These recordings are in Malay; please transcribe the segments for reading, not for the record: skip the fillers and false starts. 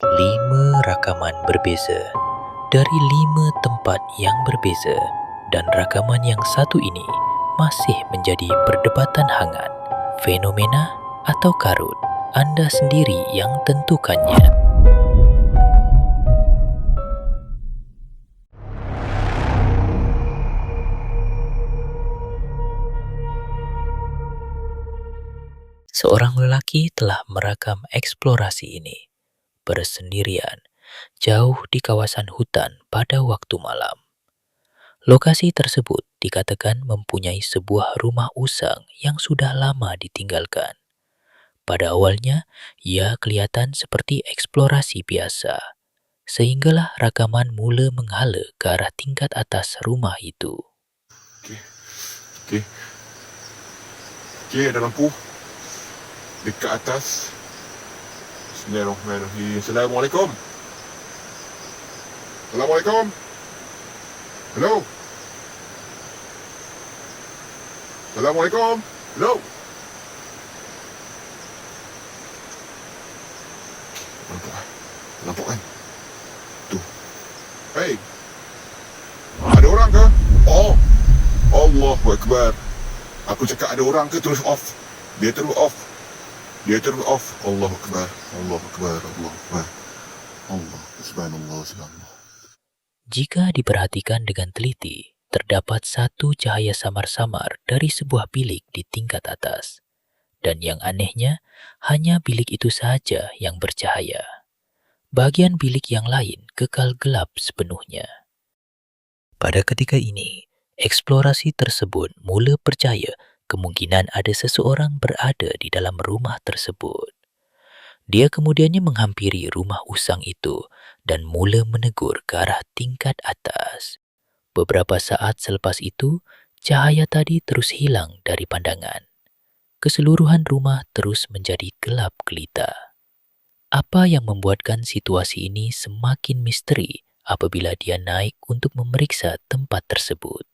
5 rakaman berbeza dari 5 tempat yang berbeza, dan rakaman yang satu ini masih menjadi perdebatan hangat. Fenomena atau karut, Anda sendiri yang tentukannya. Seorang lelaki telah merakam eksplorasi ini bersendirian jauh di kawasan hutan pada waktu malam. Lokasi tersebut dikatakan mempunyai sebuah rumah usang yang sudah lama ditinggalkan. Pada awalnya, ia kelihatan seperti eksplorasi biasa, sehinggalah rakaman mula menghala ke arah tingkat atas rumah itu. Okey. Okey, ada lampu dekat atas. Bismillahirrahmanirrahim. Assalamualaikum. Assalamualaikum. Hello. Assalamualaikum. Hello. Nampak kan? Tu. Hey. Ada orang ke? Oh. Allahu Akbar. Aku cakap ada orang ke, terus off. Dia terus off. Allahu Akbar. Allahu Akbar. Allahu Akbar. Allah. Subhanallah. Subhanallah. Jika diperhatikan dengan teliti, terdapat satu cahaya samar-samar dari sebuah bilik di tingkat atas. Dan yang anehnya, hanya bilik itu saja yang bercahaya. Bagian bilik yang lain kekal gelap sepenuhnya. Pada ketika ini, eksplorasi tersebut mula percaya kemungkinan ada seseorang berada di dalam rumah tersebut. Dia kemudiannya menghampiri rumah usang itu dan mula menegur ke arah tingkat atas. Beberapa saat selepas itu, cahaya tadi terus hilang dari pandangan. Keseluruhan rumah terus menjadi gelap gelita. Apa yang membuatkan situasi ini semakin misteri apabila dia naik untuk memeriksa tempat tersebut.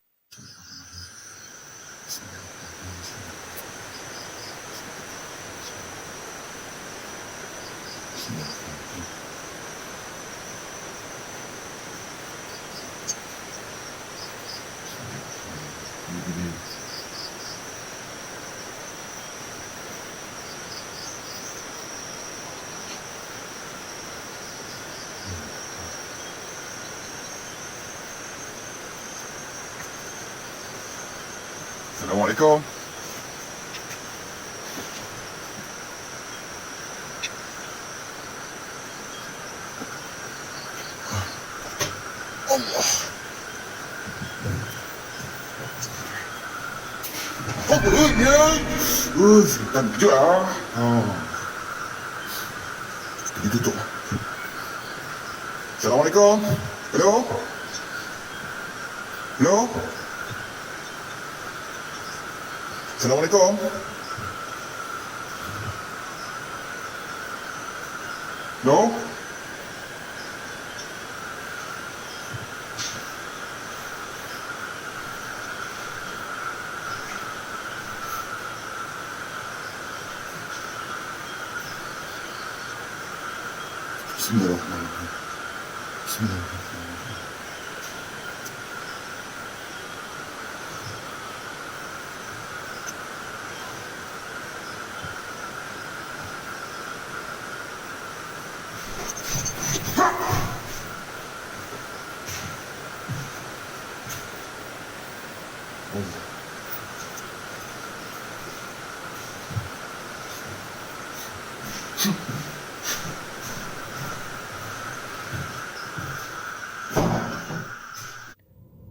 Assalamualaikum. Allah. Oh, ya. Sebentar kejut lah. Pergi tutup. Assalamualaikum. Hello. Hello. Assalamualaikum. No? Bismillahirrahmanirrahim. Bismillahirrahmanirrahim.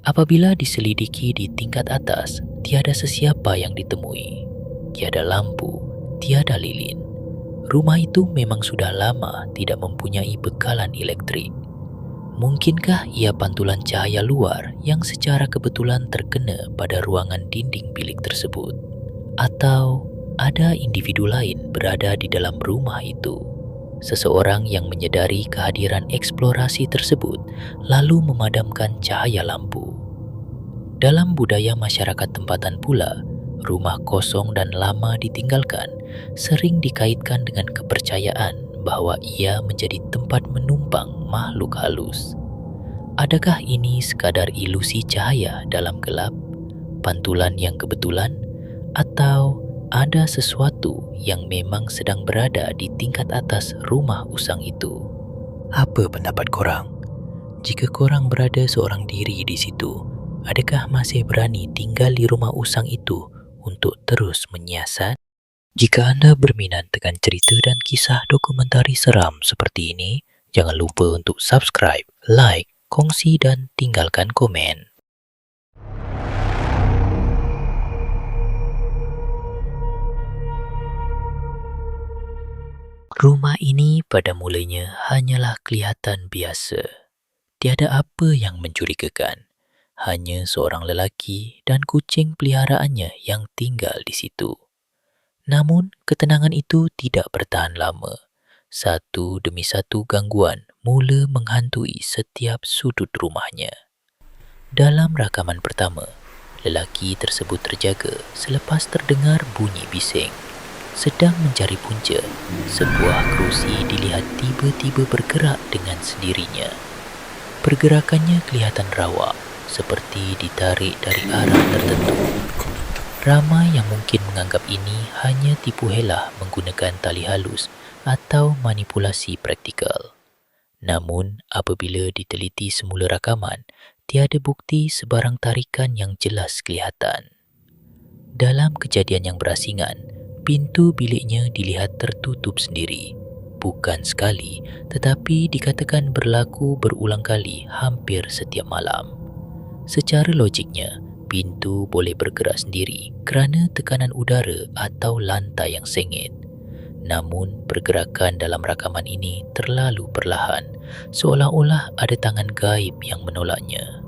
Apabila diselidiki di tingkat atas, tiada sesiapa yang ditemui. Tiada lampu, tiada lilin. Rumah itu memang sudah lama tidak mempunyai bekalan elektrik. Mungkinkah ia pantulan cahaya luar yang secara kebetulan terkena pada ruangan dinding bilik tersebut? Atau ada individu lain berada di dalam rumah itu? Seseorang yang menyedari kehadiran eksplorasi tersebut lalu memadamkan cahaya lampu. Dalam budaya masyarakat tempatan pula, rumah kosong dan lama ditinggalkan sering dikaitkan dengan kepercayaan bahawa ia menjadi tempat menumpang makhluk halus. Adakah ini sekadar ilusi cahaya dalam gelap, pantulan yang kebetulan, atau ada sesuatu yang memang sedang berada di tingkat atas rumah usang itu? Apa pendapat korang? Jika korang berada seorang diri di situ, adakah masih berani tinggal di rumah usang itu untuk terus menyiasat? Jika anda berminat dengan cerita dan kisah dokumentari seram seperti ini, jangan lupa untuk subscribe, like, kongsi dan tinggalkan komen. Rumah ini pada mulanya hanyalah kelihatan biasa. Tiada apa yang mencurigakan. Hanya seorang lelaki dan kucing peliharaannya yang tinggal di situ. Namun, ketenangan itu tidak bertahan lama. Satu demi satu gangguan mula menghantui setiap sudut rumahnya. Dalam rakaman pertama, lelaki tersebut terjaga selepas terdengar bunyi bising. Sedang mencari punca, sebuah kerusi dilihat tiba-tiba bergerak dengan sendirinya. Pergerakannya kelihatan rawak, seperti ditarik dari arah tertentu. Ramai yang mungkin menganggap ini hanya tipu helah menggunakan tali halus atau manipulasi praktikal. Namun, apabila diteliti semula rakaman, tiada bukti sebarang tarikan yang jelas kelihatan. Dalam kejadian yang berasingan, pintu biliknya dilihat tertutup sendiri. Bukan sekali, tetapi dikatakan berlaku berulang kali hampir setiap malam. Secara logiknya, pintu boleh bergerak sendiri kerana tekanan udara atau lantai yang sengit. Namun, pergerakan dalam rakaman ini terlalu perlahan, seolah-olah ada tangan gaib yang menolaknya.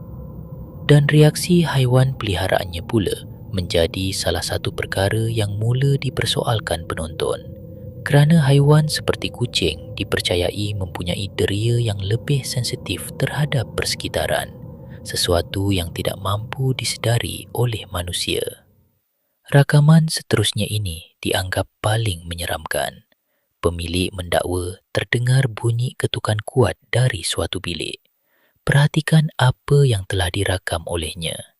Dan reaksi haiwan peliharaannya pula menjadi salah satu perkara yang mula dipersoalkan penonton. Kerana haiwan seperti kucing dipercayai mempunyai deria yang lebih sensitif terhadap persekitaran, sesuatu yang tidak mampu disedari oleh manusia. Rakaman seterusnya ini dianggap paling menyeramkan. Pemilik mendakwa terdengar bunyi ketukan kuat dari suatu bilik. Perhatikan apa yang telah dirakam olehnya.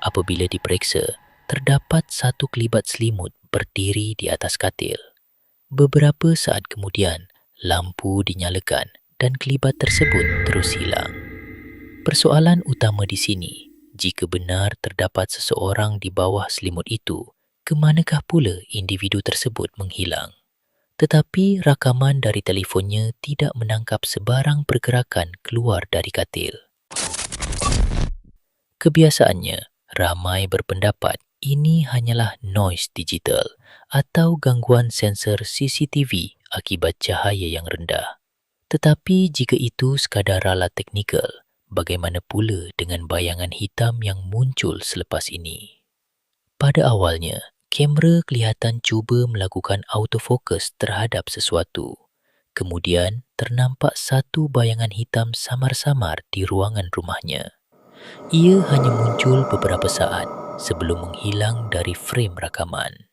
Apabila diperiksa, terdapat satu kelibat selimut berdiri di atas katil. Beberapa saat kemudian, lampu dinyalakan dan kelibat tersebut terus hilang. Persoalan utama di sini, jika benar terdapat seseorang di bawah selimut itu, ke manakah pula individu tersebut menghilang? Tetapi rakaman dari telefonnya tidak menangkap sebarang pergerakan keluar dari katil. Kebiasaannya, ramai berpendapat ini hanyalah noise digital atau gangguan sensor CCTV akibat cahaya yang rendah. Tetapi jika itu sekadar ralat teknikal, bagaimana pula dengan bayangan hitam yang muncul selepas ini? Pada awalnya, kamera kelihatan cuba melakukan autofocus terhadap sesuatu. Kemudian, ternampak satu bayangan hitam samar-samar di ruangan rumahnya. Ia hanya muncul beberapa saat sebelum menghilang dari frame rakaman.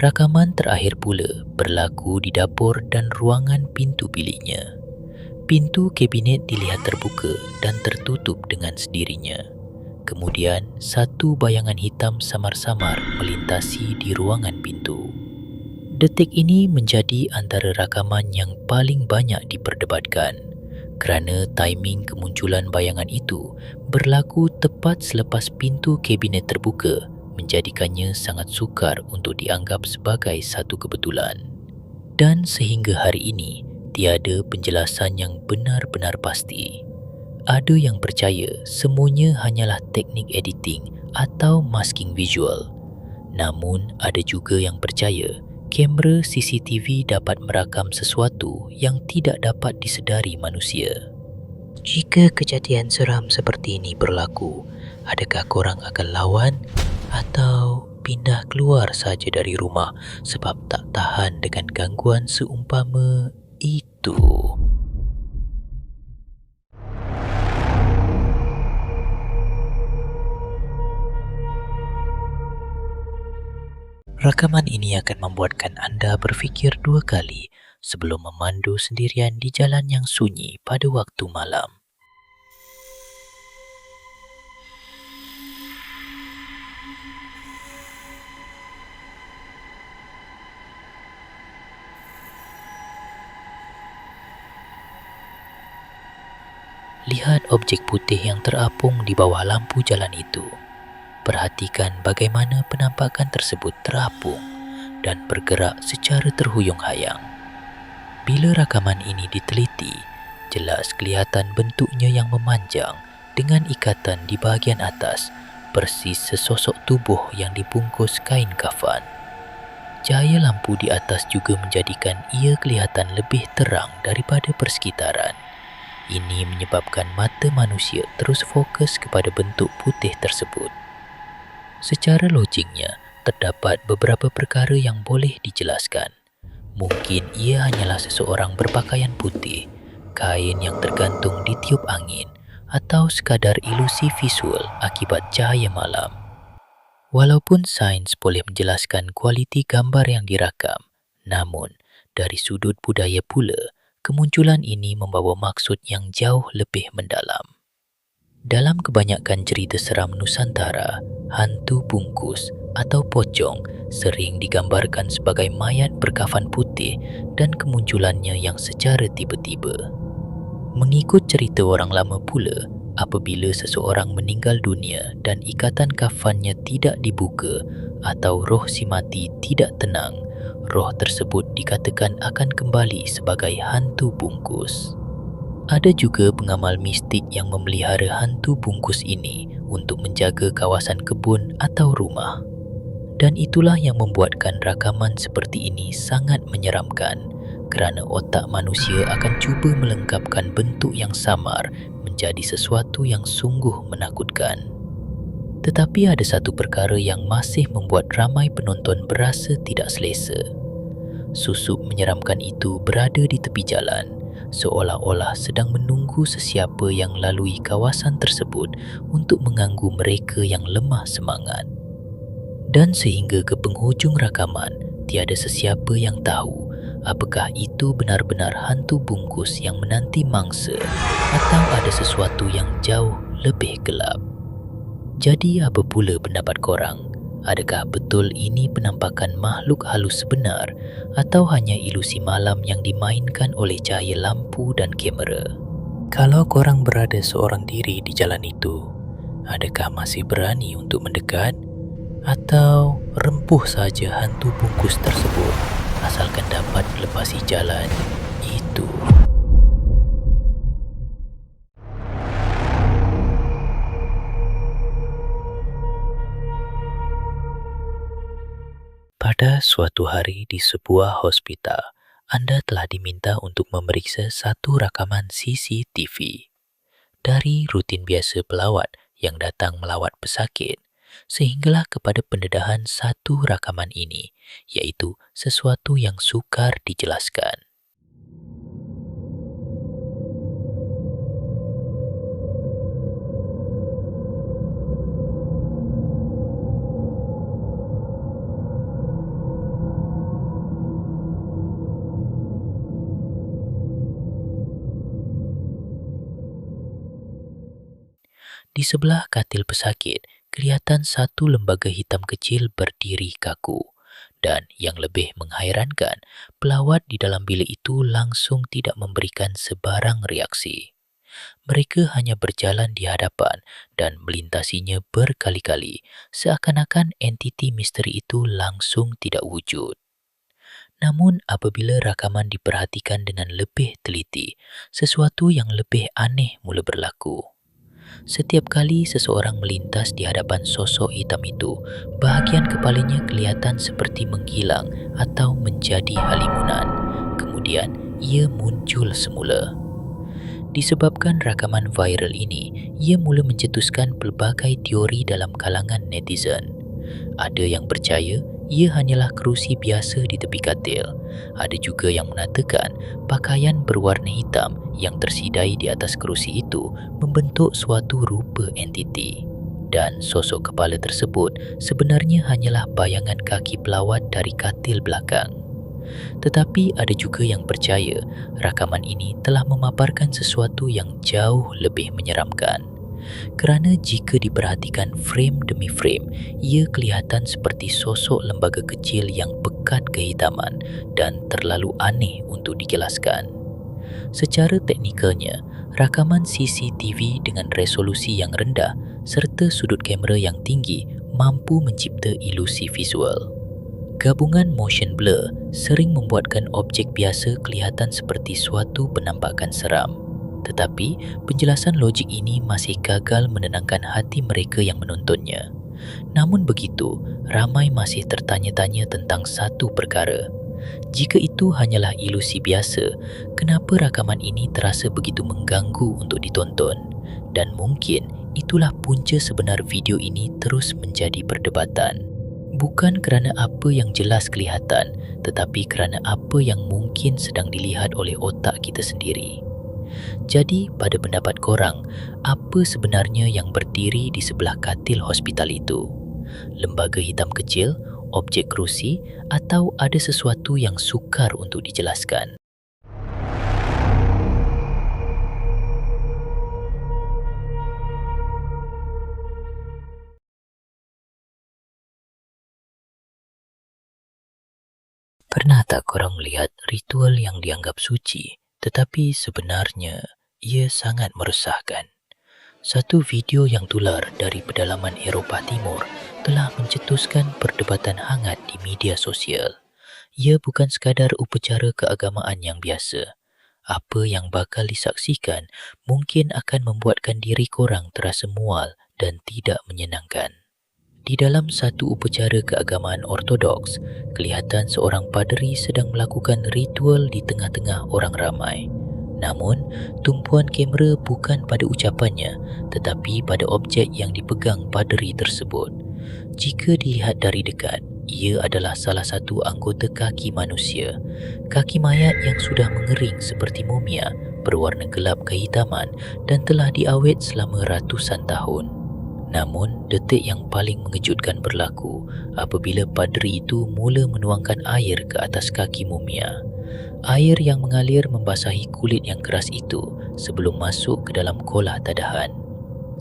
Rakaman terakhir pula berlaku di dapur dan ruangan pintu biliknya. Pintu kabinet dilihat terbuka dan tertutup dengan sendirinya. Kemudian, satu bayangan hitam samar-samar melintasi di ruangan pintu. Detik ini menjadi antara rakaman yang paling banyak diperdebatkan kerana timing kemunculan bayangan itu berlaku tepat selepas pintu kabinet terbuka menjadikannya sangat sukar untuk dianggap sebagai satu kebetulan. Dan sehingga hari ini, tiada penjelasan yang benar-benar pasti. Ada yang percaya semuanya hanyalah teknik editing atau masking visual. Namun, ada juga yang percaya kamera CCTV dapat merakam sesuatu yang tidak dapat disedari manusia. Jika kejadian seram seperti ini berlaku, adakah korang akan lawan atau pindah keluar saja dari rumah sebab tak tahan dengan gangguan seumpama itu? Rakaman ini akan membuatkan anda berfikir dua kali sebelum memandu sendirian di jalan yang sunyi pada waktu malam. Lihat objek putih yang terapung di bawah lampu jalan itu. Perhatikan bagaimana penampakan tersebut terapung dan bergerak secara terhuyung-hayang. Bila rakaman ini diteliti, jelas kelihatan bentuknya yang memanjang dengan ikatan di bahagian atas, persis sesosok tubuh yang dibungkus kain kafan. Cahaya lampu di atas juga menjadikan ia kelihatan lebih terang daripada persekitaran. Ini menyebabkan mata manusia terus fokus kepada bentuk putih tersebut. Secara logiknya, terdapat beberapa perkara yang boleh dijelaskan. Mungkin ia hanyalah seseorang berpakaian putih, kain yang tergantung di tiup angin, atau sekadar ilusi visual akibat cahaya malam. Walaupun sains boleh menjelaskan kualiti gambar yang dirakam, namun dari sudut budaya pula, kemunculan ini membawa maksud yang jauh lebih mendalam. Dalam kebanyakan cerita seram Nusantara, hantu bungkus atau pocong sering digambarkan sebagai mayat berkafan putih dan kemunculannya yang secara tiba-tiba. Mengikut cerita orang lama pula, apabila seseorang meninggal dunia dan ikatan kafannya tidak dibuka atau roh si mati tidak tenang, roh tersebut dikatakan akan kembali sebagai hantu bungkus. Ada juga pengamal mistik yang memelihara hantu bungkus ini untuk menjaga kawasan kebun atau rumah. Dan itulah yang membuatkan rakaman seperti ini sangat menyeramkan, kerana otak manusia akan cuba melengkapkan bentuk yang samar menjadi sesuatu yang sungguh menakutkan. Tetapi ada satu perkara yang masih membuat ramai penonton berasa tidak selesa. Susuk menyeramkan itu berada di tepi jalan, seolah-olah sedang menunggu sesiapa yang lalui kawasan tersebut untuk mengganggu mereka yang lemah semangat. Dan sehingga ke penghujung rakaman, tiada sesiapa yang tahu apakah itu benar-benar hantu bungkus yang menanti mangsa atau ada sesuatu yang jauh lebih gelap. Jadi apa pula pendapat korang? Adakah betul ini penampakan makhluk halus sebenar atau hanya ilusi malam yang dimainkan oleh cahaya lampu dan kamera? Kalau korang berada seorang diri di jalan itu, adakah masih berani untuk mendekat? Atau rempuh saja hantu bungkus tersebut asalkan dapat melepasi jalan itu? Pada suatu hari di sebuah hospital, anda telah diminta untuk memeriksa satu rakaman CCTV. Dari rutin biasa pelawat yang datang melawat pesakit, sehinggalah kepada pendedahan satu rakaman ini, iaitu sesuatu yang sukar dijelaskan. Di sebelah katil pesakit, kelihatan satu lembaga hitam kecil berdiri kaku. Dan yang lebih menghairankan, pelawat di dalam bilik itu langsung tidak memberikan sebarang reaksi. Mereka hanya berjalan di hadapan dan melintasinya berkali-kali, seakan-akan entiti misteri itu langsung tidak wujud. Namun apabila rakaman diperhatikan dengan lebih teliti, sesuatu yang lebih aneh mula berlaku. Setiap kali seseorang melintas di hadapan sosok hitam itu, bahagian kepalanya kelihatan seperti menghilang atau menjadi halimunan. Kemudian, ia muncul semula. Disebabkan rakaman viral ini, ia mula mencetuskan pelbagai teori dalam kalangan netizen. Ada yang percaya ia hanyalah kerusi biasa di tepi katil. Ada juga yang mengatakan pakaian berwarna hitam yang tersidai di atas kerusi itu membentuk suatu rupa entiti. Dan sosok kepala tersebut sebenarnya hanyalah bayangan kaki pelawat dari katil belakang. Tetapi ada juga yang percaya rakaman ini telah memaparkan sesuatu yang jauh lebih menyeramkan. Kerana jika diperhatikan frame demi frame, ia kelihatan seperti sosok lembaga kecil yang pekat kehitaman dan terlalu aneh untuk dijelaskan. Secara teknikalnya, rakaman CCTV dengan resolusi yang rendah serta sudut kamera yang tinggi mampu mencipta ilusi visual. Gabungan motion blur sering membuatkan objek biasa kelihatan seperti suatu penampakan seram. Tetapi, penjelasan logik ini masih gagal menenangkan hati mereka yang menontonnya. Namun begitu, ramai masih tertanya-tanya tentang satu perkara. Jika itu hanyalah ilusi biasa, kenapa rakaman ini terasa begitu mengganggu untuk ditonton? Dan mungkin itulah punca sebenar video ini terus menjadi perdebatan. Bukan kerana apa yang jelas kelihatan, tetapi kerana apa yang mungkin sedang dilihat oleh otak kita sendiri. Jadi, pada pendapat korang, apa sebenarnya yang berdiri di sebelah katil hospital itu? Lembaga hitam kecil, objek kerusi, atau ada sesuatu yang sukar untuk dijelaskan? Pernah tak korang melihat ritual yang dianggap suci, tetapi sebenarnya ia sangat meresahkan? Satu video yang tular dari pedalaman Eropah Timur telah mencetuskan perdebatan hangat di media sosial. Ia bukan sekadar upacara keagamaan yang biasa. Apa yang bakal disaksikan mungkin akan membuatkan diri korang terasa mual dan tidak menyenangkan. Di dalam satu upacara keagamaan ortodoks, kelihatan seorang paderi sedang melakukan ritual di tengah-tengah orang ramai. Namun, tumpuan kamera bukan pada ucapannya, tetapi pada objek yang dipegang paderi tersebut. Jika dilihat dari dekat, ia adalah salah satu anggota kaki manusia. Kaki mayat yang sudah mengering seperti mumia, berwarna gelap kehitaman dan telah diawet selama ratusan tahun. Namun, detik yang paling mengejutkan berlaku apabila paderi itu mula menuangkan air ke atas kaki mumia. Air yang mengalir membasahi kulit yang keras itu sebelum masuk ke dalam kolah tadahan.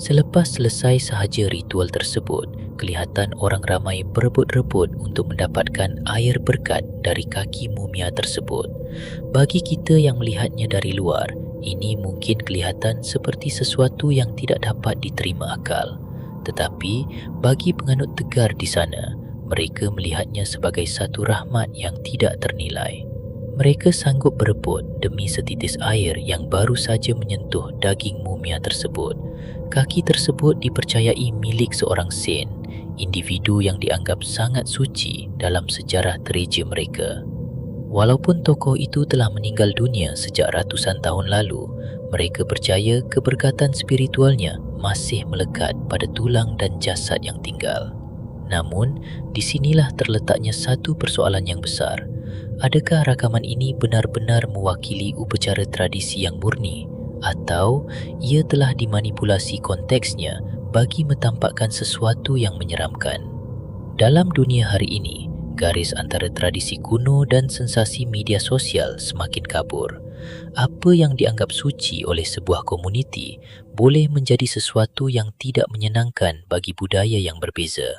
Selepas selesai sahaja ritual tersebut, kelihatan orang ramai berebut-rebut untuk mendapatkan air berkat dari kaki mumia tersebut. Bagi kita yang melihatnya dari luar, ini mungkin kelihatan seperti sesuatu yang tidak dapat diterima akal. Tetapi bagi penganut tegar di sana, mereka melihatnya sebagai satu rahmat yang tidak ternilai. Mereka sanggup berebut demi setitis air yang baru saja menyentuh daging mumia tersebut. Kaki tersebut dipercayai milik seorang saint, individu yang dianggap sangat suci dalam sejarah gereja mereka. Walaupun tokoh itu telah meninggal dunia sejak ratusan tahun lalu, mereka percaya keberkatan spiritualnya masih melekat pada tulang dan jasad yang tinggal. Namun, disinilah terletaknya satu persoalan yang besar. Adakah rakaman ini benar-benar mewakili upacara tradisi yang murni, atau ia telah dimanipulasi konteksnya bagi mentampakkan sesuatu yang menyeramkan? Dalam dunia hari ini, garis antara tradisi kuno dan sensasi media sosial semakin kabur. Apa yang dianggap suci oleh sebuah komuniti boleh menjadi sesuatu yang tidak menyenangkan bagi budaya yang berbeza.